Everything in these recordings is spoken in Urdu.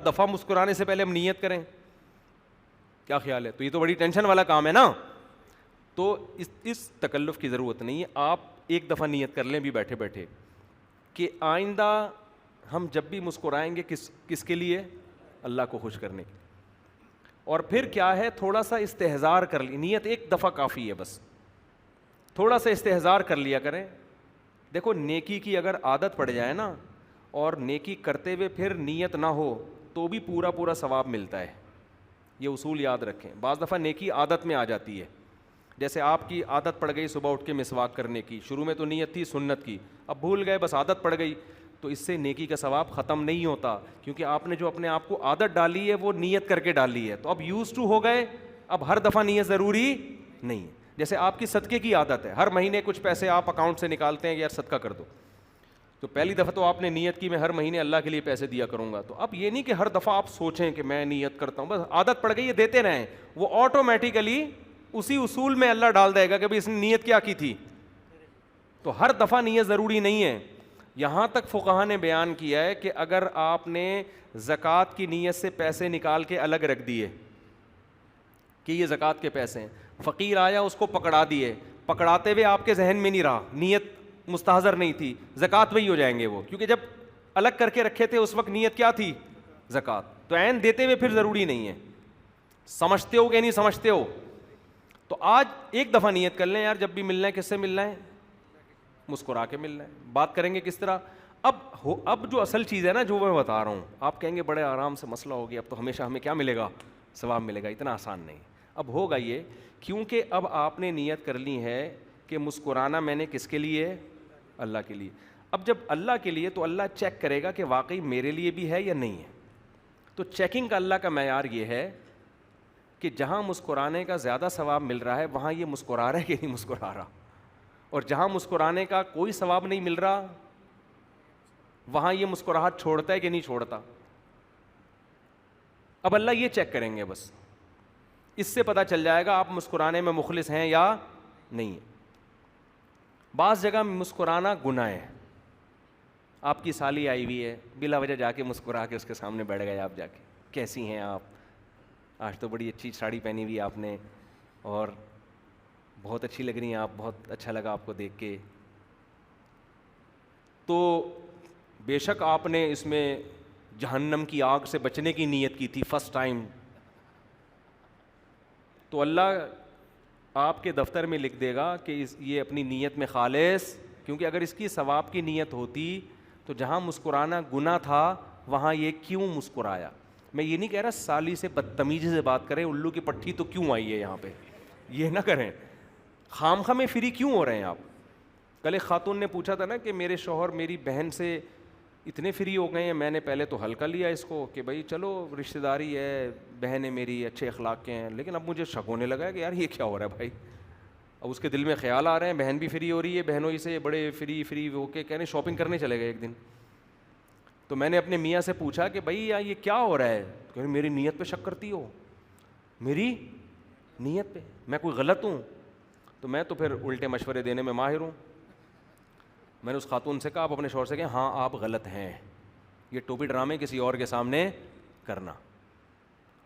دفعہ مسکرانے سے پہلے ہم نیت کریں, کیا خیال ہے؟ تو یہ تو بڑی ٹینشن والا کام ہے نا. تو اس تکلف کی ضرورت نہیں ہے. آپ ایک دفعہ نیت کر لیں بھی بیٹھے بیٹھے کہ آئندہ ہم جب بھی مسکرائیں گے کس کے لیے؟ اللہ کو خوش کرنے کے. اور پھر کیا ہے, تھوڑا سا استحضار کر لی. نیت ایک دفعہ کافی ہے, بس تھوڑا سا استحضار کر لیا کریں. دیکھو نیکی کی اگر عادت پڑ جائے نا, اور نیکی کرتے ہوئے پھر نیت نہ ہو تو بھی پورا ثواب ملتا ہے. یہ اصول یاد رکھیں. بعض دفعہ نیکی عادت میں آ جاتی ہے. جیسے آپ کی عادت پڑ گئی صبح اٹھ کے مسواک کرنے کی, شروع میں تو نیت تھی سنت کی, اب بھول گئے, بس عادت پڑ گئی, تو اس سے نیکی کا ثواب ختم نہیں ہوتا, کیونکہ آپ نے جو اپنے آپ کو عادت ڈالی ہے وہ نیت کر کے ڈالی ہے. تو اب یوز ٹو ہو گئے, اب ہر دفعہ نیت ضروری نہیں. جیسے آپ کی صدقے کی عادت ہے, ہر مہینے کچھ پیسے آپ اکاؤنٹ سے نکالتے ہیں کہ یار صدقہ کر دو, تو پہلی دفعہ تو آپ نے نیت کی میں ہر مہینے اللہ کے لیے پیسے دیا کروں گا. تو اب یہ نہیں کہ ہر دفعہ آپ سوچیں کہ میں نیت کرتا ہوں, بس عادت پڑ گئی ہے دیتے رہیں, وہ آٹومیٹیکلی اسی اصول میں اللہ ڈال دے گا کہ اس نے نیت کیا کی تھی. تو ہر دفعہ نیت ضروری نہیں ہے. یہاں تک فقہا نے بیان کیا ہے کہ اگر آپ نے زکوٰۃ کی نیت سے پیسے نکال کے الگ رکھ دیے کہ یہ زکوٰۃ کے پیسے ہیں, فقیر آیا اس کو پکڑا دیے, پکڑاتے ہوئے آپ کے ذہن میں نہیں رہا, نیت مستحضر نہیں تھی, زکوٰۃ میں ہی ہو جائیں گے وہ, کیونکہ جب الگ کر کے رکھے تھے اس وقت نیت کیا تھی؟ زکوٰۃ. تو عین دیتے ہوئے پھر ضروری نہیں ہے. سمجھتے ہو کہ نہیں سمجھتے ہو؟ تو آج ایک دفعہ نیت کر لیں, یار جب بھی ملنا ہے کس سے ملنا ہے؟ مسکرا کے ملنا ہے. بات کریں گے کس طرح؟ اب جو اصل چیز ہے نا, جو میں بتا رہا ہوں, آپ کہیں گے بڑے آرام سے مسئلہ ہو گیا, اب تو ہمیشہ ہمیں کیا ملے گا؟ ثواب ملے گا. اتنا آسان نہیں. اب ہوگا یہ, کیونکہ اب آپ نے نیت کر لی ہے کہ مسکرانا میں نے کس کے لیے؟ اللہ کے لیے. اب جب اللہ کے لیے, تو اللہ چیک کرے گا کہ واقعی میرے لیے بھی ہے یا نہیں ہے. تو چیکنگ کا اللہ کا معیار یہ ہے کہ جہاں مسکرانے کا زیادہ ثواب مل رہا ہے وہاں یہ مسکرا رہا ہے کہ نہیں مسکرا رہا, اور جہاں مسکرانے کا کوئی ثواب نہیں مل رہا وہاں یہ مسکراہٹ چھوڑتا ہے کہ نہیں چھوڑتا. اب اللہ یہ چیک کریں گے, بس اس سے پتہ چل جائے گا آپ مسکرانے میں مخلص ہیں یا نہیں. بعض جگہ مسکرانا گناہ ہے. آپ کی سالی آئی ہوئی ہے, بلا وجہ جا کے مسکرا کے اس کے سامنے بیٹھ گئے آپ, جا کے کیسی ہیں آپ, آج تو بڑی اچھی ساڑی پہنی ہوئی آپ نے, اور بہت اچھی لگ رہی ہیں آپ, بہت اچھا لگا آپ کو دیکھ کے. تو بے شک آپ نے اس میں جہنم کی آگ سے بچنے کی نیت کی تھی فرسٹ ٹائم, تو اللہ آپ کے دفتر میں لکھ دے گا کہ یہ اپنی نیت میں خالص, کیونکہ اگر اس کی ثواب کی نیت ہوتی تو جہاں مسکرانا گناہ تھا وہاں یہ کیوں مسکرایا. میں یہ نہیں کہہ رہا سالی سے بدتمیزی سے بات کریں, الو کی پٹھی تو کیوں آئی ہے یہاں پہ, یہ نہ کریں. خام خواہ میں فری کیوں ہو رہے ہیں آپ؟ کل ایک خاتون نے پوچھا تھا نا کہ میرے شوہر میری بہن سے اتنے فری ہو گئے ہیں, میں نے پہلے تو ہلکا لیا اس کو کہ بھائی چلو رشتہ داری ہے, بہن ہے میری, اچھے اخلاق کے ہیں, لیکن اب مجھے شک ہونے لگا ہے کہ یار یہ کیا ہو رہا ہے بھائی. اب اس کے دل میں خیال آ رہے ہیں بہن بھی فری ہو رہی ہے, بہنوں ہی سے بڑے فری ہو کے کہنے شاپنگ کرنے چلے گئے ایک دن. تو میں نے اپنے میاں سے پوچھا کہ بھائی یار یہ کیا ہو رہا ہے؟ کہ میری نیت پہ شک کرتی ہو, میری نیت پہ میں کوئی غلط ہوں؟ تو میں تو پھر الٹے مشورے دینے میں ماہر ہوں. میں نے اس خاتون سے کہا آپ اپنے شوہر سے کہیں ہاں آپ غلط ہیں, یہ ٹوپی ڈرامے کسی اور کے سامنے کرنا.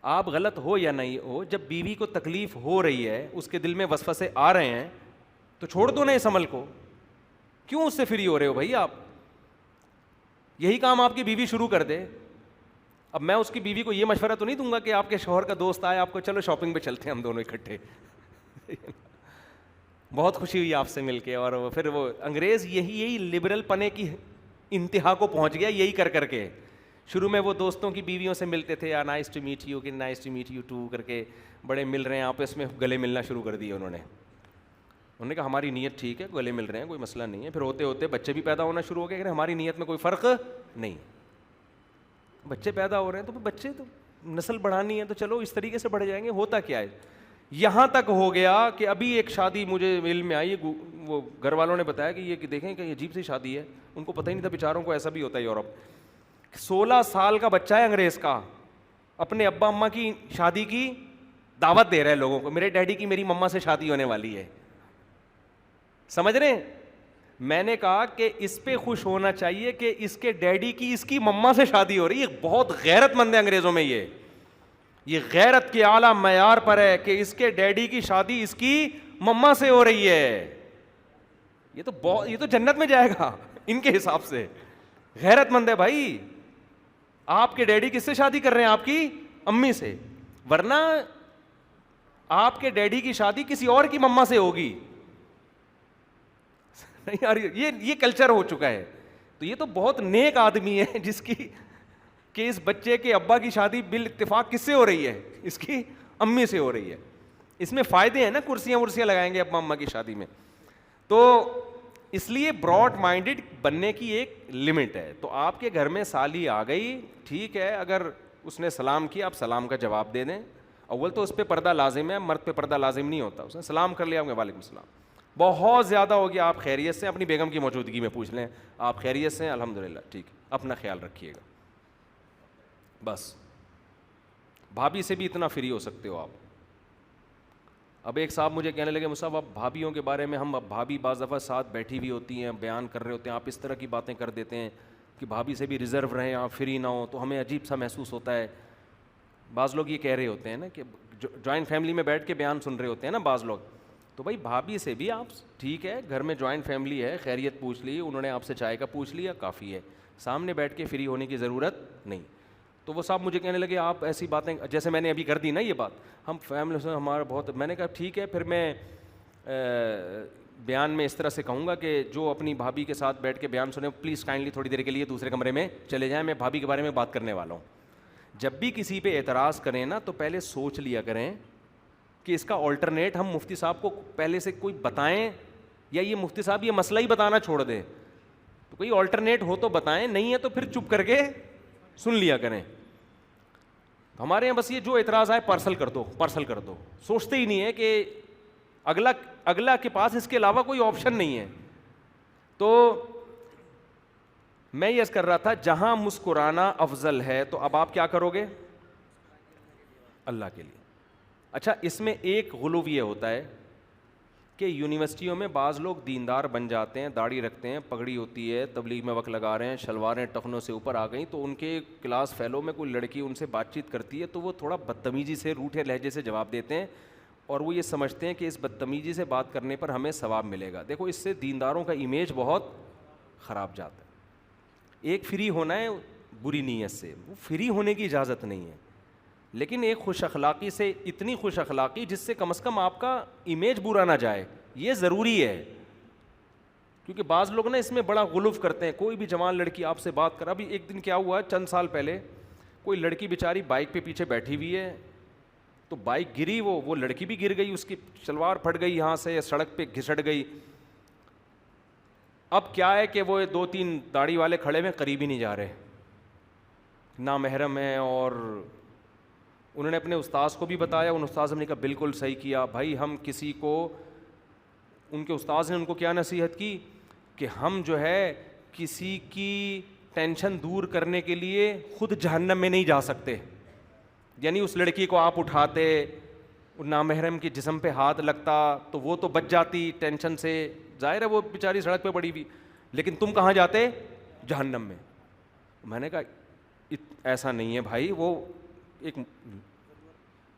آپ غلط ہو یا نہیں ہو, جب بیوی کو تکلیف ہو رہی ہے, اس کے دل میں وسوسے آ رہے ہیں, تو چھوڑ دو نا اس عمل کو. کیوں اس سے فری ہو رہے ہو بھائی آپ؟ یہی کام آپ کی بیوی شروع کر دے. اب میں اس کی بیوی کو یہ مشورہ تو نہیں دوں گا کہ آپ کے شوہر کا دوست آیا آپ کو چلو شاپنگ پہ چلتے ہیں ہم دونوں اکٹھے. بہت خوشی ہوئی آپ سے مل کے, اور پھر وہ انگریز یہی لبرل پنے کی انتہا کو پہنچ گیا یہی کر کے. شروع میں وہ دوستوں کی بیویوں سے ملتے تھے, نائس ٹو میٹ یو, کہ nice to meet you too کر کے, بڑے مل رہے ہیں آپس میں, گلے ملنا شروع کر دیے انہوں نے کہا ہماری نیت ٹھیک ہے, گلے مل رہے ہیں, کوئی مسئلہ نہیں ہے. پھر ہوتے ہوتے بچے بھی پیدا ہونا شروع ہو گئے کہ ہماری نیت میں کوئی فرق نہیں, بچے پیدا ہو رہے ہیں, تو بچے تو نسل بڑھانی ہے تو چلو اس طریقے سے بڑھ جائیں گے. ہوتا کیا ہے, یہاں تک ہو گیا کہ ابھی ایک شادی مجھے علم میں آئی, وہ گھر والوں نے بتایا کہ یہ دیکھیں کہ عجیب سی شادی ہے, ان کو پتہ ہی نہیں تھا بیچاروں کو ایسا بھی ہوتا ہے یورپ. 16 سال کا بچہ ہے انگریز کا, اپنے ابا اماں کی شادی کی دعوت دے رہا ہے لوگوں کو, میرے ڈیڈی کی میری مما سے شادی ہونے والی ہے. سمجھ رہے ہیں؟ میں نے کہا کہ اس پہ خوش ہونا چاہیے کہ اس کے ڈیڈی کی اس کی مما سے شادی ہو رہی ہے. بہت غیرت مند ہے انگریزوں میں, یہ غیرت کے اعلیٰ معیار پر ہے کہ اس کے ڈیڈی کی شادی اس کی مما سے ہو رہی ہے. یہ تو جنت میں جائے گا ان کے حساب سے. غیرت مند ہے بھائی. آپ کے ڈیڈی کس سے شادی کر رہے ہیں؟ آپ کی امی سے. ورنہ آپ کے ڈیڈی کی شادی کسی اور کی مما سے ہوگی. نہیں یار, یہ کلچر ہو چکا ہے. تو یہ تو بہت نیک آدمی ہے جس کی کہ اس بچے کے ابا کی شادی بال اتفاق کس سے ہو رہی ہے؟ اس کی امی سے ہو رہی ہے. اس میں فائدے ہیں نا, کرسیاں ورسیاں لگائیں گے ابا اما کی شادی میں. تو اس لیے براڈ مائنڈیڈ بننے کی ایک لمٹ ہے. تو آپ کے گھر میں سالی آ گئی, ٹھیک ہے, اگر اس نے سلام کیا آپ سلام کا جواب دے دیں. اول تو اس پہ پردہ لازم ہے, مرد پہ پردہ لازم نہیں ہوتا. اس نے سلام کر لیا, وعلیکم السلام. بہت زیادہ ہو گیا, آپ خیریت سے, اپنی بیگم کی موجودگی میں پوچھ لیں آپ خیریت سے؟ الحمدللہ, ٹھیک, اپنا خیال رکھیے گا. بس بھابھی سے بھی اتنا فری ہو سکتے ہو آپ. اب ایک صاحب مجھے کہنے لگے, مصعب اب بھابھیوں کے بارے میں, ہم اب بھابھی بعض دفعہ ساتھ بیٹھی ہوئی ہوتی ہیں, بیان کر رہے ہوتے ہیں, آپ اس طرح کی باتیں کر دیتے ہیں کہ بھابھی سے بھی ریزرو رہیں, آپ فری نہ ہوں, تو ہمیں عجیب سا محسوس ہوتا ہے. بعض لوگ یہ کہہ رہے ہوتے ہیں نا کہ جوائنٹ فیملی میں بیٹھ کے بیان سن رہے ہوتے ہیں نا بعض لوگ, تو بھائی بھابھی سے بھی آپ, ٹھیک ہے, گھر میں جوائنٹ فیملی ہے, خیریت پوچھ لی, انہوں نے آپ سے چائے کا پوچھ لیا, کافی ہے. سامنے بیٹھ کے فری ہونے کی ضرورت نہیں. تو وہ صاحب مجھے کہنے لگے آپ ایسی باتیں, جیسے میں نے ابھی کر دی نا یہ بات, ہم فیملی سے ہمارا بہت, میں نے کہا ٹھیک ہے, پھر میں بیان میں اس طرح سے کہوں گا کہ جو اپنی بھابھی کے ساتھ بیٹھ کے بیان سنیں پلیز کائنڈلی تھوڑی دیر کے لیے دوسرے کمرے میں چلے جائیں, میں بھابھی کے بارے میں بات کرنے والا ہوں. جب بھی کسی پہ اعتراض کریں نا تو پہلے سوچ لیا کریں کہ اس کا آلٹرنیٹ ہم مفتی صاحب کو پہلے سے کوئی بتائیں, یا یہ مفتی صاحب یہ مسئلہ ہی بتانا چھوڑ دیں. تو کوئی آلٹرنیٹ ہو تو بتائیں, نہیں ہے تو پھر چپ کر کے سن لیا کریں. ہمارے یہاں بس یہ جو اعتراض آئے پارسل کر دو, سوچتے ہی نہیں ہے کہ اگلا کے پاس اس کے علاوہ کوئی آپشن نہیں ہے. تو میں یہ کر رہا تھا جہاں مسکرانا افضل ہے تو اب آپ کیا کرو گے؟ اللہ کے لیے. اچھا, اس میں ایک غلو یہ ہوتا ہے کہ یونیورسٹیوں میں بعض لوگ دیندار بن جاتے ہیں, داڑھی رکھتے ہیں, پگڑی ہوتی ہے, تبلیغ میں وقت لگا رہے ہیں, شلواریں ٹخنوں سے اوپر آ گئیں, تو ان کے کلاس فیلو میں کوئی لڑکی ان سے بات چیت کرتی ہے تو وہ تھوڑا بدتمیزی سے, روٹھے لہجے سے جواب دیتے ہیں, اور وہ یہ سمجھتے ہیں کہ اس بدتمیزی سے بات کرنے پر ہمیں ثواب ملے گا. دیکھو اس سے دینداروں کا امیج بہت خراب جاتا ہے. ایک فری ہونا ہے بری نیت سے, وہ فری ہونے کی اجازت نہیں ہے, لیکن ایک خوش اخلاقی سے, اتنی خوش اخلاقی جس سے کم از کم آپ کا امیج برا نہ جائے, یہ ضروری ہے. کیونکہ بعض لوگ نا اس میں بڑا غلوف کرتے ہیں. کوئی بھی جوان لڑکی آپ سے بات کر, ابھی ایک دن کیا ہوا, چند سال پہلے کوئی لڑکی بیچاری بائک پہ پیچھے بیٹھی ہوئی ہے, تو بائک گری, وہ لڑکی بھی گر گئی, اس کی شلوار پھٹ گئی, یہاں سے سڑک پہ گھسٹ گئی. اب کیا ہے کہ وہ 2-3 داڑھی والے کھڑے میں قریب ہی نہیں جا رہے, نامحرم ہیں, اور انہوں نے اپنے استاذ کو بھی بتایا, ان استاذ نے کہا بالکل صحیح کیا بھائی, ہم کسی کو, ان کے استاذ نے ان کو کیا نصیحت کی کہ ہم جو ہے کسی کی ٹینشن دور کرنے کے لیے خود جہنم میں نہیں جا سکتے. یعنی اس لڑکی کو آپ اٹھاتے, نامحرم کے جسم پہ ہاتھ لگتا تو وہ تو بچ جاتی ٹینشن سے, ظاہر ہے وہ بیچاری سڑک پہ پڑی ہوئی, لیکن تم کہاں جاتے؟ جہنم میں. میں نے کہا ایسا نہیں ہے بھائی, وہ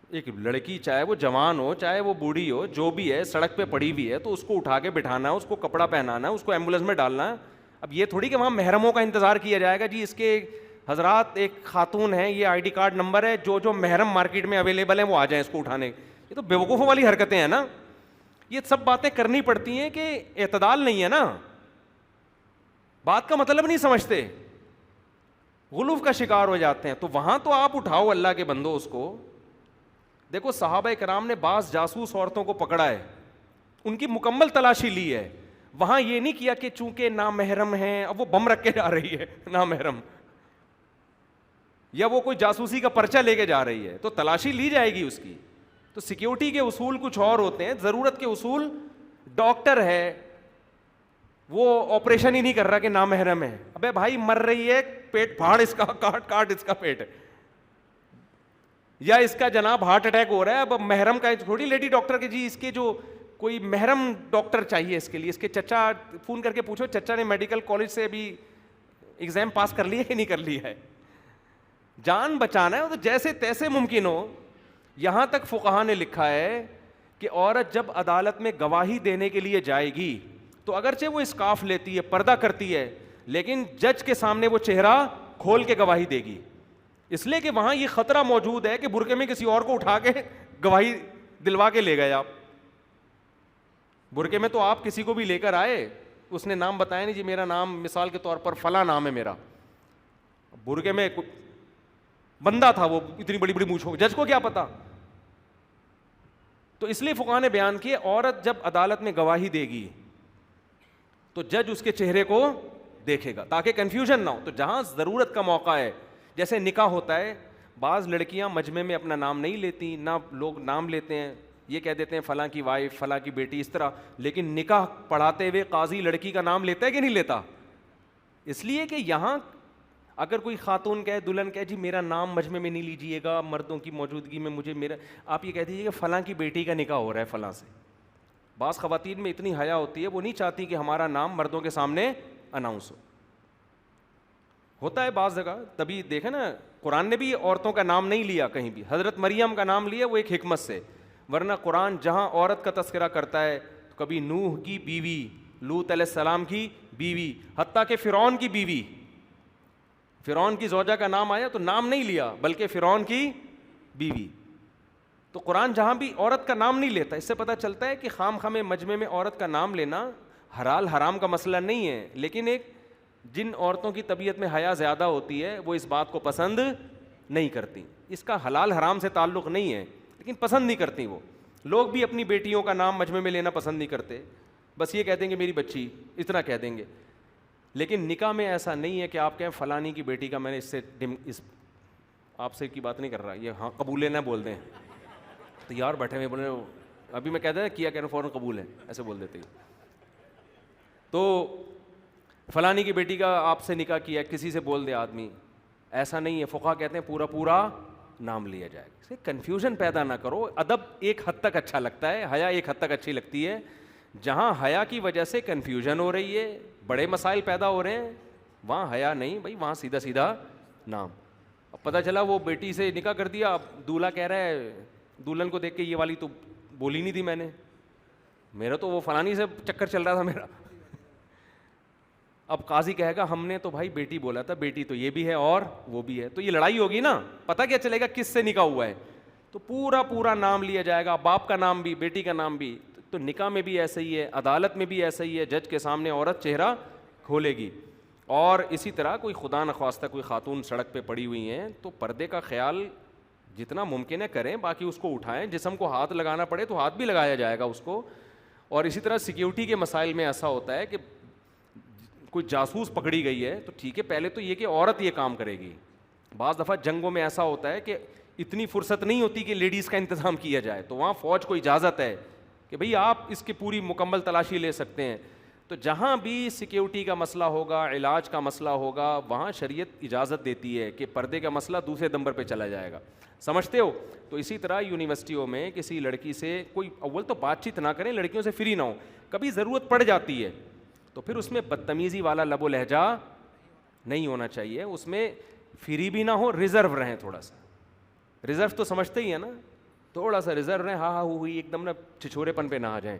ایک لڑکی چاہے وہ جوان ہو چاہے وہ بوڑھی ہو, جو بھی ہے سڑک پہ پڑی ہوئی ہے تو اس کو اٹھا کے بٹھانا ہے, اس کو کپڑا پہنانا ہے, اس کو ایمبولینس میں ڈالنا ہے. اب یہ تھوڑی کہ وہاں محرموں کا انتظار کیا جائے گا, جی اس کے حضرات ایک خاتون ہیں, یہ آئی ڈی کارڈ نمبر ہے, جو محرم مارکیٹ میں اویلیبل ہیں وہ آ جائیں اس کو اٹھانے. یہ تو بیوقوفوں والی حرکتیں ہیں نا. یہ سب باتیں کرنی پڑتی ہیں کہ اعتدال نہیں ہے نا, بات کا مطلب نہیں سمجھتے, غلوف کا شکار ہو جاتے ہیں. تو وہاں تو آپ اٹھاؤ اللہ کے بندو اس کو. دیکھو صحابہ کرام نے بعض جاسوس عورتوں کو پکڑا ہے, ان کی مکمل تلاشی لی ہے, وہاں یہ نہیں کیا کہ چونکہ نامحرم ہیں اب وہ بم رکھ کے جا رہی ہے نامحرم, یا وہ کوئی جاسوسی کا پرچہ لے کے جا رہی ہے, تو تلاشی لی جائے گی اس کی. تو سیکیورٹی کے اصول کچھ اور ہوتے ہیں, ضرورت کے اصول. ڈاکٹر ہے وہ آپریشن ہی نہیں کر رہا کہ نامحرم ہے, ابے بھائی مر رہی ہے, پیٹ پھاڑ اس کا, کاٹ اس کا پیٹ, یا اس کا جناب ہارٹ اٹیک ہو رہا ہے, اب محرم کا تھوڑی لیڈی ڈاکٹر کے جی اس کے جو کوئی محرم ڈاکٹر چاہیے اس کے لیے. اس کے چچا, فون کر کے پوچھو چچا نے میڈیکل کالج سے ابھی ایگزام پاس کر لیا کہ نہیں کر لیا ہے. جان بچانا ہے تو جیسے تیسے ممکن ہو. یہاں تک فقہا نے لکھا ہے کہ عورت جب عدالت میں گواہی دینے کے لیے جائے گی تو اگرچہ وہ اسکارف لیتی ہے, پردہ کرتی ہے, لیکن جج کے سامنے وہ چہرہ کھول کے گواہی دے گی, اس لیے کہ وہاں یہ خطرہ موجود ہے کہ برقعے میں کسی اور کو اٹھا کے گواہی دلوا کے لے گئے آپ. برقعے میں تو آپ کسی کو بھی لے کر آئے, اس نے نام بتایا نہیں, جی میرا نام مثال کے طور پر فلاں نام ہے میرا, برقعے میں بندہ تھا وہ اتنی بڑی بڑی مونچھ ہو, جج کو کیا پتا. تو اس لیے فقہا نے بیان کیے عورت جب عدالت میں گواہی دے گی تو جج اس کے چہرے کو دیکھے گا تاکہ کنفیوژن نہ ہو. تو جہاں ضرورت کا موقع ہے, جیسے نکاح ہوتا ہے, بعض لڑکیاں مجمع میں اپنا نام نہیں لیتی, نہ لوگ نام لیتے ہیں, یہ کہہ دیتے ہیں فلاں کی وائف, فلاں کی بیٹی, اس طرح. لیکن نکاح پڑھاتے ہوئے قاضی لڑکی کا نام لیتا ہے کہ نہیں لیتا؟ اس لیے کہ یہاں اگر کوئی خاتون کہے, دلہن کہے جی میرا نام مجمع میں نہیں لیجیے گا, مردوں کی موجودگی میں مجھے میرا, آپ یہ کہہ دیجیے کہ فلاں کی بیٹی کا نکاح ہو رہا ہے فلاں سے. بعض خواتین میں اتنی حیا ہوتی ہے, وہ نہیں چاہتی کہ ہمارا نام مردوں کے سامنے اناؤنس ہو. ہوتا ہے بعض جگہ, تبھی دیکھیں نا قرآن نے بھی عورتوں کا نام نہیں لیا کہیں بھی. حضرت مریم کا نام لیا وہ ایک حکمت سے, ورنہ قرآن جہاں عورت کا تذکرہ کرتا ہے تو کبھی نوح کی بیوی, لوط علیہ السلام کی بیوی, حتیٰ کہ فرعون کی بیوی, فرعون کی زوجہ کا نام آیا تو نام نہیں لیا بلکہ فرعون کی بیوی. تو قرآن جہاں بھی عورت کا نام نہیں لیتا. اس سے پتہ چلتا ہے کہ خام خام مجمع میں عورت کا نام لینا حلال حرام کا مسئلہ نہیں ہے, لیکن ایک جن عورتوں کی طبیعت میں حیا زیادہ ہوتی ہے وہ اس بات کو پسند نہیں کرتی. اس کا حلال حرام سے تعلق نہیں ہے, لیکن پسند نہیں کرتی. وہ لوگ بھی اپنی بیٹیوں کا نام مجمع میں لینا پسند نہیں کرتے, بس یہ کہہ دیں گے میری بچی, اتنا کہہ دیں گے. لیکن نکاح میں ایسا نہیں ہے کہ آپ کہیں فلانی کی بیٹی کا, میں نے اس آپ سے کی بات نہیں کر رہا, یہ ہاں قبول نہ بول دیں تو یار بیٹھے ہوئے بولے ابھی میں کہتا ہے کیا کہہ رہا ہوں فوراً قبول ہے, ایسے بول دیتے. تو فلانی کی بیٹی کا آپ سے نکاح کیا کسی سے بول دے آدمی, ایسا نہیں ہے. فقہا کہتے ہیں پورا پورا نام لیا جائے گا. کنفیوژن پیدا نہ کرو. ادب ایک حد تک اچھا لگتا ہے, حیا ایک حد تک اچھی لگتی ہے. جہاں حیا کی وجہ سے کنفیوژن ہو رہی ہے, بڑے مسائل پیدا ہو رہے ہیں, وہاں حیا نہیں بھائی, وہاں سیدھا سیدھا نام. اب پتہ چلا وہ بیٹی سے نکاح کر دیا, اب دولہا کہہ رہا ہے, دلہن کو دیکھ کے یہ والی تو بولی نہیں تھی میں نے, میرا تو وہ فلانی سے چکر چل رہا تھا میرا. اب قاضی کہے گا ہم نے تو بھائی بیٹی بولا تھا, بیٹی تو یہ بھی ہے اور وہ بھی ہے, تو یہ لڑائی ہوگی نا. پتہ کیا چلے گا کس سے نکاح ہوا ہے؟ تو پورا پورا نام لیا جائے گا, باپ کا نام بھی بیٹی کا نام بھی. تو نکاح میں بھی ایسا ہی ہے, عدالت میں بھی ایسا ہی ہے, جج کے سامنے عورت چہرہ کھولے گی. اور اسی طرح کوئی خدا نخواستہ کوئی خاتون سڑک پہ پڑی ہوئی ہیں تو پردے کا خیال جتنا ممکن ہے کریں, باقی اس کو اٹھائیں. جسم کو ہاتھ لگانا پڑے تو ہاتھ بھی لگایا جائے گا اس کو. اور اسی طرح سیکیورٹی کے مسائل میں ایسا ہوتا ہے کہ کوئی جاسوس پکڑی گئی ہے تو ٹھیک ہے, پہلے تو یہ کہ عورت یہ کام کرے گی. بعض دفعہ جنگوں میں ایسا ہوتا ہے کہ اتنی فرصت نہیں ہوتی کہ لیڈیز کا انتظام کیا جائے, تو وہاں فوج کو اجازت ہے کہ بھئی آپ اس کی پوری مکمل تلاشی لے سکتے ہیں. تو جہاں بھی سیکیورٹی کا مسئلہ ہوگا, علاج کا مسئلہ ہوگا, وہاں شریعت اجازت دیتی ہے کہ پردے کا مسئلہ دوسرے نمبر پہ چلا جائے گا. سمجھتے ہو؟ تو اسی طرح یونیورسٹیوں میں کسی لڑکی سے کوئی اول تو بات چیت نہ کریں, لڑکیوں سے فری نہ ہو. کبھی ضرورت پڑ جاتی ہے تو پھر اس میں بدتمیزی والا لب و لہجہ نہیں ہونا چاہیے, اس میں فری بھی نہ ہو, ریزرو رہیں تھوڑا سا. ریزرو تو سمجھتے ہی ہیں نا, تھوڑا سا ریزرو رہیں, ہاں ہاں ہوئی ایک دم نا چھچورے پن پہ نہ آ جائیں,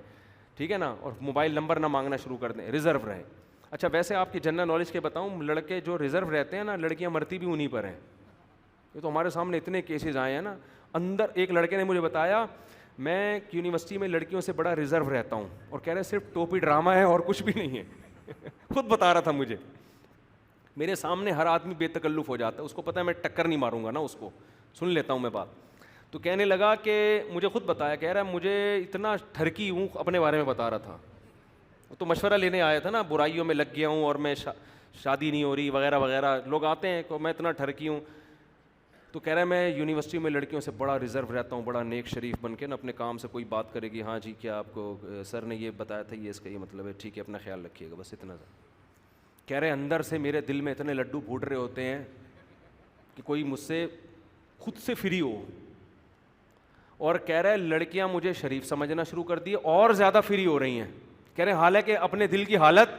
ٹھیک ہے نا, اور موبائل نمبر نہ مانگنا شروع کر دیں, ریزرو رہیں. اچھا ویسے آپ کی جنرل نالج کے بتاؤں, لڑکے جو ریزرو رہتے ہیں نا, لڑکیاں مرتی بھی انہیں پر ہیں. یہ تو ہمارے سامنے اتنے کیسز آئے ہیں نا. اندر ایک لڑکے نے مجھے بتایا میں یونیورسٹی میں لڑکیوں سے بڑا ریزرو رہتا ہوں, اور کہہ رہے صرف ٹوپی ڈرامہ ہے اور کچھ بھی نہیں ہے. خود بتا رہا تھا مجھے, میرے سامنے ہر آدمی بے تکلف ہو جاتا ہے, اس کو پتہ ہے میں ٹکر نہیں ماروں گا نا, اس کو سن لیتا ہوں میں بات. تو کہنے لگا کہ مجھے خود بتایا, کہہ رہا ہے مجھے اتنا ٹھرکی ہوں, اپنے بارے میں بتا رہا تھا. تو مشورہ لینے آیا تھا نا, برائیوں میں لگ گیا ہوں اور میں شادی نہیں ہو رہی وغیرہ وغیرہ, لوگ آتے ہیں کہ میں اتنا ٹھرکی ہوں. تو کہہ رہا ہے میں یونیورسٹی میں لڑکیوں سے بڑا ریزرو رہتا ہوں, بڑا نیک شریف بن کے نا, اپنے کام سے کوئی بات کرے گی ہاں جی کیا آپ کو سر نے یہ بتایا تھا, یہ اس کا یہ مطلب ہے, ٹھیک ہے اپنا خیال رکھیے گا, بس اتنا سا. کہہ رہے اندر سے میرے دل میں اتنے لڈو پھوٹ رہے ہوتے ہیں کہ کوئی مجھ سے خود سے فری ہو. اور کہہ رہا ہے لڑکیاں مجھے شریف سمجھنا شروع کر دی اور زیادہ فری ہو رہی ہیں. کہہ رہے ہیں حالانکہ اپنے دل کی حالت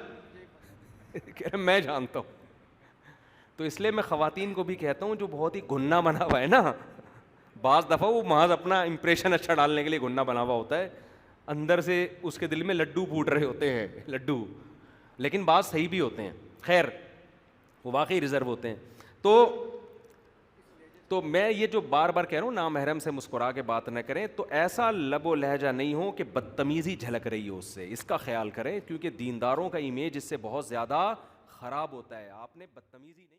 کہہ رہے میں جانتا ہوں. تو اس لیے میں خواتین کو بھی کہتا ہوں جو بہت ہی گھننا بنا ہوا ہے نا, بعض دفعہ وہ محض اپنا امپریشن اچھا ڈالنے کے لیے گھننا بنا ہوا ہوتا ہے, اندر سے اس کے دل میں لڈو پھوٹ رہے ہوتے ہیں, لڈو, لیکن بعض صحیح بھی ہوتے ہیں. خیر وہ واقعی ریزرو ہوتے ہیں. تو میں یہ جو بار بار کہہ رہا ہوں نامحرم سے مسکرا کے بات نہ کریں, تو ایسا لب و لہجہ نہیں ہو کہ بدتمیزی جھلک رہی ہو اس سے, اس کا خیال کریں, کیونکہ دینداروں کا امیج اس سے بہت زیادہ خراب ہوتا ہے. آپ نے بدتمیزی نہیں